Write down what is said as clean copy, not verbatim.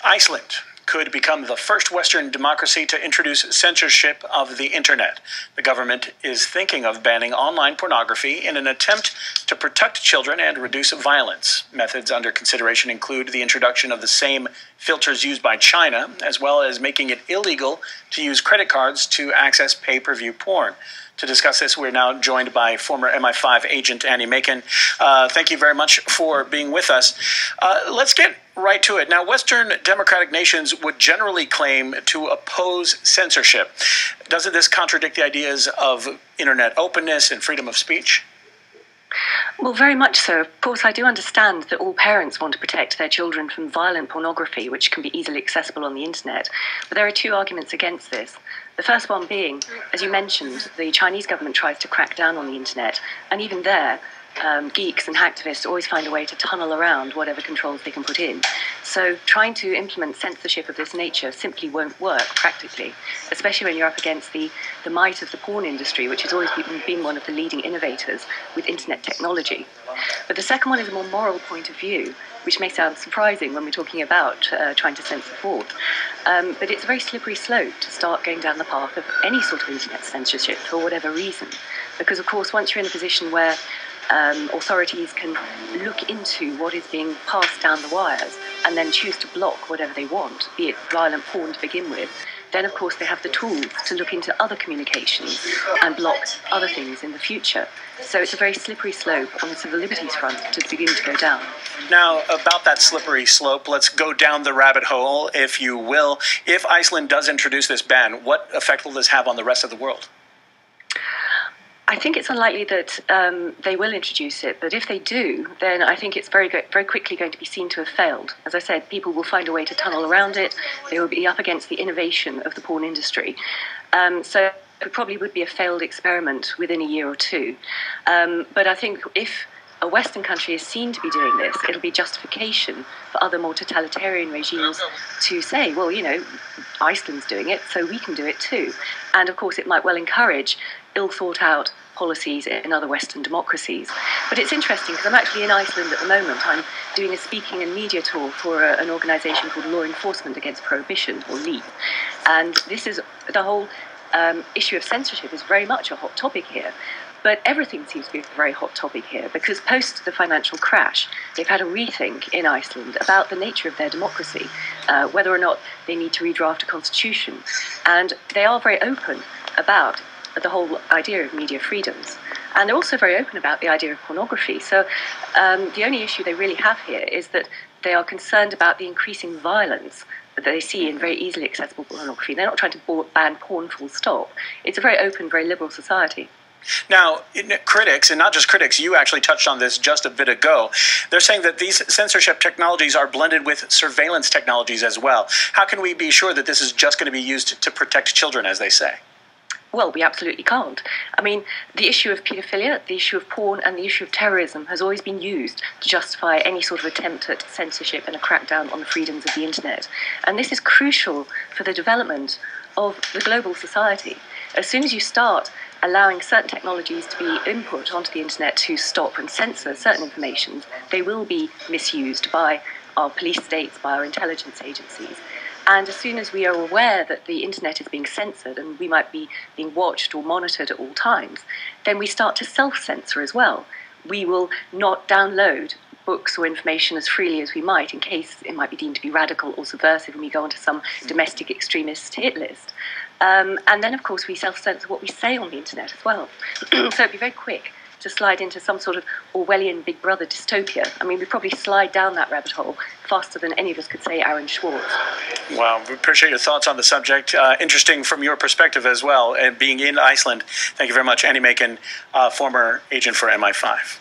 Iceland could become the first Western democracy to introduce censorship of the internet. The government is thinking of banning online pornography in an attempt to protect children and reduce violence. Methods under consideration include the introduction of the same filters used by China, as well as making it illegal to use credit cards to access pay-per-view porn. To discuss this, we're now joined by former MI5 agent Annie Macon. Thank you very much for being with us. Let's get right to it. Now, Western democratic nations would generally claim to oppose censorship. Doesn't this contradict the ideas of internet openness and freedom of speech? Well, very much so. Of course, I do understand that all parents want to protect their children from violent pornography, which can be easily accessible on the internet. But there are two arguments against this. The first one being, as you mentioned, the Chinese government tries to crack down on the internet, and even there, geeks and hacktivists always find a way to tunnel around whatever controls they can put in. So trying to implement censorship of this nature simply won't work practically, especially when you're up against the might of the porn industry, which has always been one of the leading innovators with internet technology. But the second one is a more moral point of view, which may sound surprising when we're talking about trying to censor thought. But it's a very slippery slope to start going down the path of any sort of internet censorship for whatever reason. Because, of course, once you're in a position where authorities can look into what is being passed down the wires and then choose to block whatever they want, be it violent porn to begin with, then of course they have the tools to look into other communications and block other things in the future. So it's a very slippery slope on the civil liberties front to begin to go down. Now, about that slippery slope, let's go down the rabbit hole, if you will. If Iceland does introduce this ban, what effect will this have on the rest of the world? I think it's unlikely that they will introduce it, but if they do, then I think it's very quickly going to be seen to have failed. As I said, people will find a way to tunnel around it. They will be up against the innovation of the porn industry. So it probably would be a failed experiment within a year or two. But I think if a Western country is seen to be doing this, it'll be justification for other more totalitarian regimes to say, well, you know, Iceland's doing it, so we can do it too. And of course, it might well encourage ill-thought-out policies in other Western democracies. But it's interesting because I'm actually in Iceland at the moment. I'm doing a speaking and media tour for an organisation called Law Enforcement Against Prohibition, or LEAP. And this is the whole issue of censorship is very much a hot topic here. But everything seems to be a very hot topic here because post the financial crash, they've had a rethink in Iceland about the nature of their democracy, whether or not they need to redraft a constitution. And they are very open about the whole idea of media freedoms. And they're also very open about the idea of pornography. So the only issue they really have here is that they are concerned about the increasing violence that they see in very easily accessible pornography. They're not trying to ban porn full stop. It's a very open, very liberal society. Now, critics, and not just critics, you actually touched on this just a bit ago, they're saying that these censorship technologies are blended with surveillance technologies as well. How can we be sure that this is just going to be used to protect children, as they say? Well, we absolutely can't. I mean, the issue of paedophilia, the issue of porn, and the issue of terrorism has always been used to justify any sort of attempt at censorship and a crackdown on the freedoms of the internet. And this is crucial for the development of the global society. As soon as you start allowing certain technologies to be input onto the internet to stop and censor certain information, they will be misused by our police states, by our intelligence agencies. And as soon as we are aware that the internet is being censored and we might be being watched or monitored at all times, then we start to self-censor as well. We will not download books or information as freely as we might in case it might be deemed to be radical or subversive and we go onto some domestic extremist hit list. And then, of course, we self-censor what we say on the internet as well. So it'd be very quick to slide into some sort of Orwellian Big Brother dystopia. I mean, we'd probably slide down that rabbit hole faster than any of us could say Aaron Schwartz. Well, we appreciate your thoughts on the subject. Interesting from your perspective as well, and being in Iceland. Thank you very much, Annie Macon, former agent for MI5.